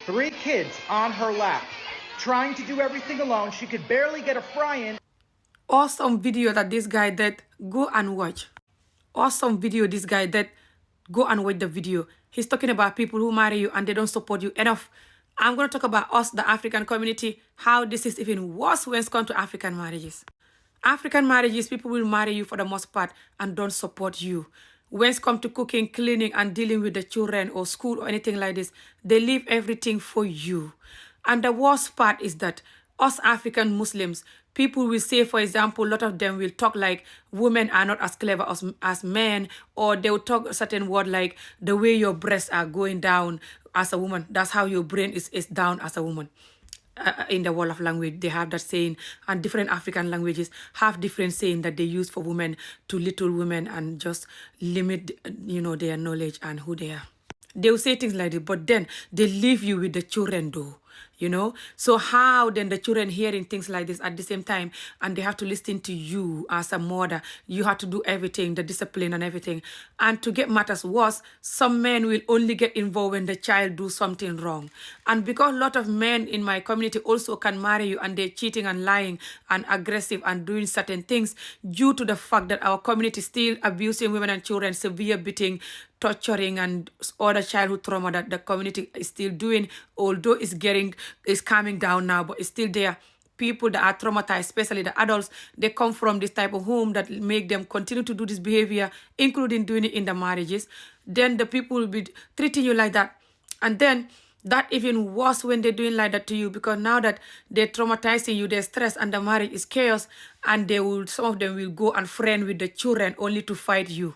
3 kids on her lap, trying to do everything alone. She could barely get a fry in. Awesome video that this guy did. Go and watch. Awesome video this guy did. Go and watch the video. He's talking about people who marry you and they don't support you enough. I'm going to talk about us, the African community, how this is even worse when it comes to African marriages. African marriages, people will marry you for the most part and don't support you. When it comes to cooking, cleaning, and dealing with the children or school or anything like this, they leave everything for you. And the worst part is that us African Muslims, people will say, for example, a lot of them will talk like women are not as clever as men, or they will talk a certain word like the way your breasts are going down as a woman. That's how your brain is down as a woman. In the world of language, they have that saying, and different African languages have different saying that they use for women to little women and just limit, their knowledge and who they are. They will say things like that, but then they leave you with the children though. So how then the children hearing things like this at the same time, and they have to listen to you as a mother. You have to do everything, the discipline and everything. And to get matters worse, some men will only get involved when the child do something wrong. And because a lot of men in my community also can marry you and they're cheating and lying and aggressive and doing certain things due to the fact that our community still abusing women and children, severe beating, torturing, and other childhood trauma that the community is still doing, although it's calming down now, but it's still there. People that are traumatized, especially the adults, they come from this type of home that make them continue to do this behavior, including doing it in the marriages. Then the people will be treating you like that. And then that even worse when they're doing like that to you, because now that they're traumatizing you, they're stressed, and the marriage is chaos, and some of them will go and friend with the children only to fight you.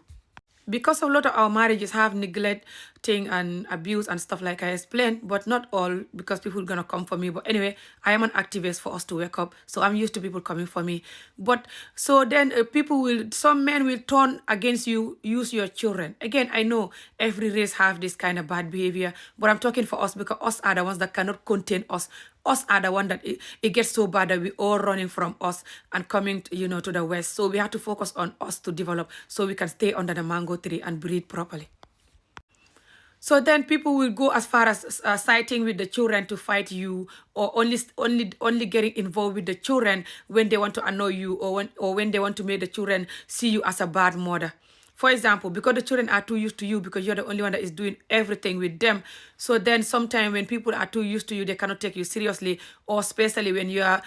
Because a lot of our marriages have neglecting and abuse and stuff like I explained, but not all, because people are going to come for me. But anyway, I am an activist for us to wake up. So I'm used to people coming for me. But so then some men will turn against you, use your children. Again, I know every race have this kind of bad behavior, but I'm talking for us because us are the ones that cannot contain us. Us are the one that it gets so bad that we all running from us and coming to the West. So we have to focus on us to develop so we can stay under the mango tree and breathe properly. So then people will go as far as siding with the children to fight you, or only getting involved with the children when they want to annoy you, or when they want to make the children see you as a bad mother. For example, because the children are too used to you because you're the only one that is doing everything with them. So then sometimes when people are too used to you, they cannot take you seriously, or especially when you are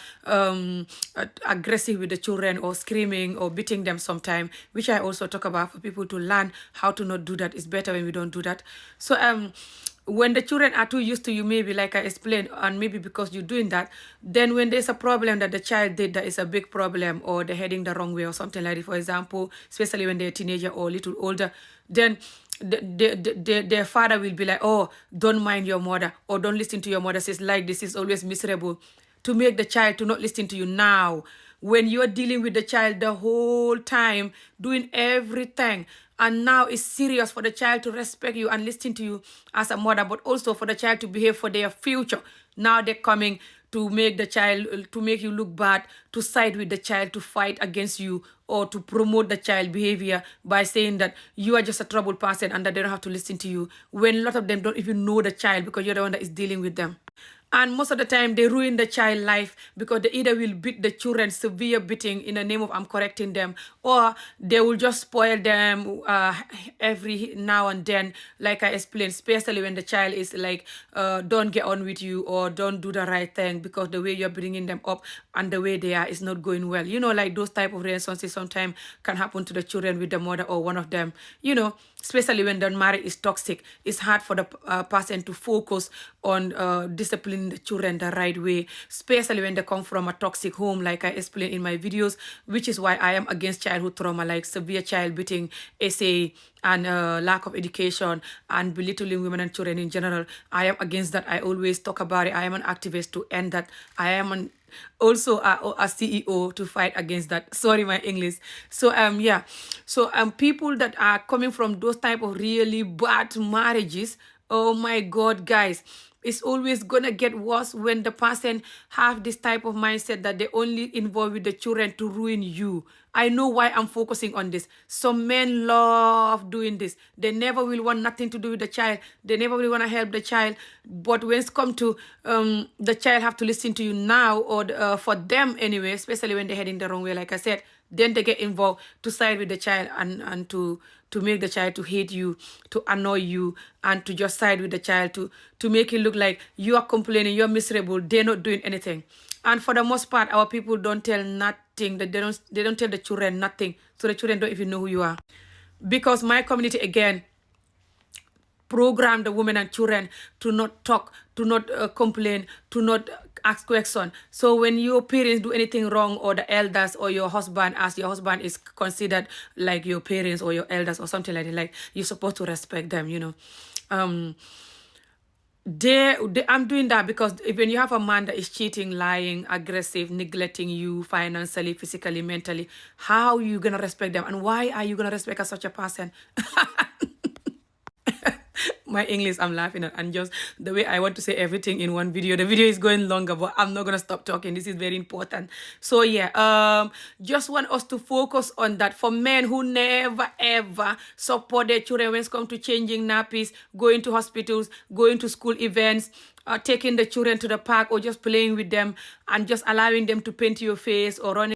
aggressive with the children or screaming or beating them sometime, which I also talk about for people to learn how to not do that. It's better when we don't do that. So when the children are too used to you, maybe like I explained, and maybe because you're doing that, then when there's a problem that the child did that is a big problem, or they're heading the wrong way or something like that, for example, especially when they're a teenager or a little older, then their father will be like, oh, don't mind your mother, or don't listen to your mother, says like this is always miserable, to make the child to not listen to you now. When you're dealing with the child the whole time, doing everything, and now it's serious for the child to respect you and listen to you as a mother, but also for the child to behave for their future. Now they're coming to make you look bad, to side with the child, to fight against you, or to promote the child behavior by saying that you are just a troubled person and that they don't have to listen to you, when a lot of them don't even know the child because you're the one that is dealing with them. And most of the time, they ruin the child life because they either will beat the children, severe beating in the name of I'm correcting them, or they will just spoil them every now and then, like I explained, especially when the child is like, don't get on with you, or don't do the right thing because the way you're bringing them up and the way they are is not going well. Like those type of relationships sometimes can happen to the children with the mother or one of them, especially when the marriage is toxic. It's hard for the person to focus on disciplining the children the right way, especially when they come from a toxic home, like I explained in my videos, which is why I am against childhood trauma, like severe child beating, SA, and lack of education, and belittling women and children in general. I am against that. I always talk about it. I am an activist to end that. I am also a CEO to fight against that. Sorry, my English. So people that are coming from those type of really bad marriages, oh my God, guys, It's always gonna get worse when the person have this type of mindset that they only involve with the children to ruin you. I know why I'm focusing on this. Some men love doing this. They never will want nothing to do with the child. They never will want to help the child. But when it's come to the child have to listen to you now, or for them anyway, especially when they're heading the wrong way, like I said, then they get involved to side with the child and to make the child to hate you, to annoy you, and to just side with the child to make it look like you are complaining, you're miserable, they're not doing anything. And for the most part, our people don't tell nothing. That they don't tell the children nothing. So the children don't even know who you are. Because my community, again, program the women and children to not talk, to not complain, to not ask questions. So when your parents do anything wrong, or the elders or your husband, as your husband is considered like your parents or your elders or something like that, like you're supposed to respect them, you know. I'm doing that because when you have a man that is cheating, lying, aggressive, neglecting you financially, physically, mentally, how are you gonna respect them? And why are you gonna respect such a person? My English, I'm laughing at, and just the way I want to say everything in one video. The video is going longer, but I'm not gonna stop talking. This is very important. So yeah, just want us to focus on that. For men who never ever support their children when it comes to changing nappies, going to hospitals, going to school events, taking the children to the park, or just playing with them and just allowing them to paint your face or running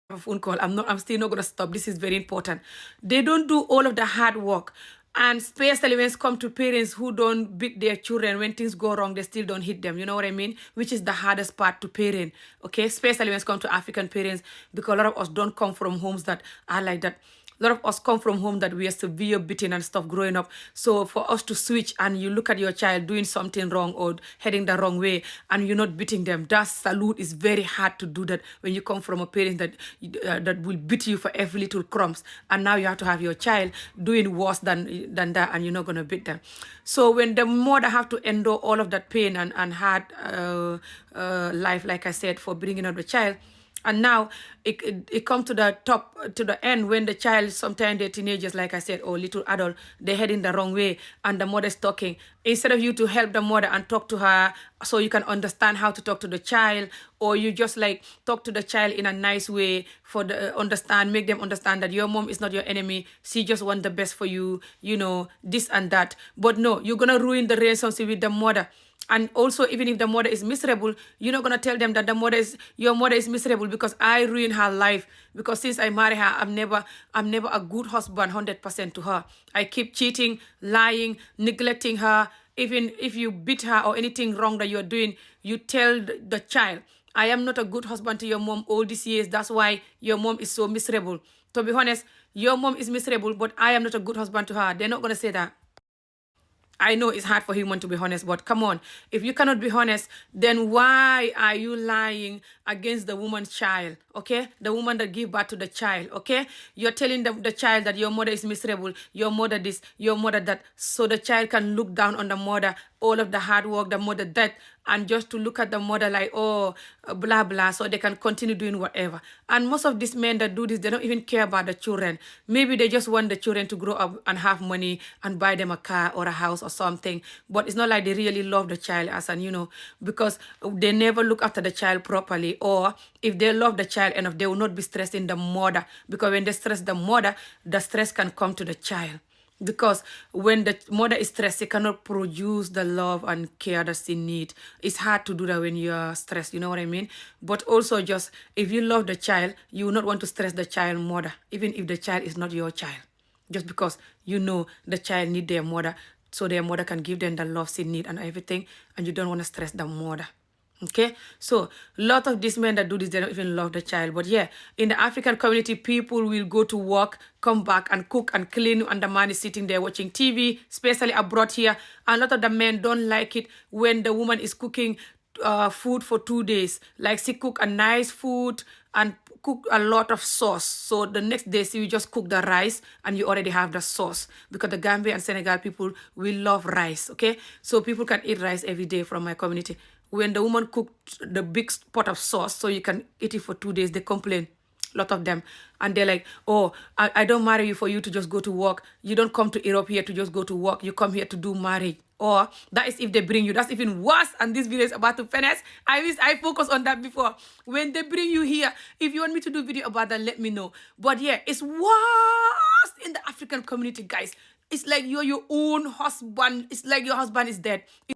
a phone call. I'm still not gonna stop. This is very important. They don't do all of the hard work. And especially when it comes to parents who don't beat their children, when things go wrong, they still don't hit them. You know what I mean? Which is the hardest part to parent, okay? Especially when it comes to African parents, because a lot of us don't come from homes that are like that. A lot of us come from home that we are severe beaten and stuff growing up. So for us to switch and you look at your child doing something wrong or heading the wrong way and you're not beating them, that salute is very hard to do that when you come from a parent that that will beat you for every little crumbs. And now you have to have your child doing worse than that, and you're not going to beat them. So when the mother have to endure all of that pain and hard life, like I said, for bringing up the child, and now it comes to the top, to the end, when the child, sometimes they're teenagers, like I said, or little adult, they're heading the wrong way and the mother's talking. Instead of you to help the mother and talk to her so you can understand how to talk to the child, or you just like talk to the child in a nice way for the make them understand that your mom is not your enemy. She just wants the best for you, you know, this and that. But no, you're going to ruin the relationship with the mother. And also, even if the mother is miserable, you're not going to tell them that your mother is miserable because I ruined her life. Because since I married her, I'm never a good husband 100% to her. I keep cheating, lying, neglecting her. Even if you beat her or anything wrong that you're doing, you tell the child, I am not a good husband to your mom all these years. That's why your mom is so miserable. To be honest, your mom is miserable, but I am not a good husband to her. They're not going to say that. I know it's hard for human to be honest, but come on. If you cannot be honest, then why are you lying against the woman's child, okay? The woman that gave birth to the child, okay? You're telling the child that your mother is miserable, your mother this, your mother that, so the child can look down on the mother, all of the hard work, the mother that, and just to look at the mother like, oh, blah, blah, so they can continue doing whatever. And most of these men that do this, they don't even care about the children. Maybe they just want the children to grow up and have money and buy them a car or a house or something. But it's not like they really love the child as an, you know, because they never look after the child properly. Or if they love the child enough, they will not be stressing the mother. Because when they stress the mother, the stress can come to the child. Because when the mother is stressed, she cannot produce the love and care that she needs. It's hard to do that when you're stressed, you know what I mean? But also just, if you love the child, you will not want to stress the child mother, even if the child is not your child. Just because you know the child needs their mother, so their mother can give them the love she needs and everything, and you don't want to stress the mother. Okay, so a lot of these men that do this, they don't even love the child. But yeah, in the African community, people will go to work, come back and cook and clean, and the man is sitting there watching TV, especially abroad here. And a lot of the men don't like it when the woman is cooking food for 2 days. Like she cook a nice food and cook a lot of sauce. So the next day, you just cook the rice and you already have the sauce. Because the Gambia and Senegal people, we love rice, okay? So people can eat rice every day from my community. When the woman cooked the big pot of sauce so you can eat it for 2 days, they complain, a lot of them. And they're like, oh, I don't marry you for you to just go to work. You don't come to Europe here to just go to work. You come here to do marriage. Or that is if they bring you. That's even worse. And this video is about to finish. I wish I focused on that before. When they bring you here, if you want me to do a video about that, let me know. But yeah, it's worse in the African community, guys. It's like you're your own husband. It's like your husband is dead.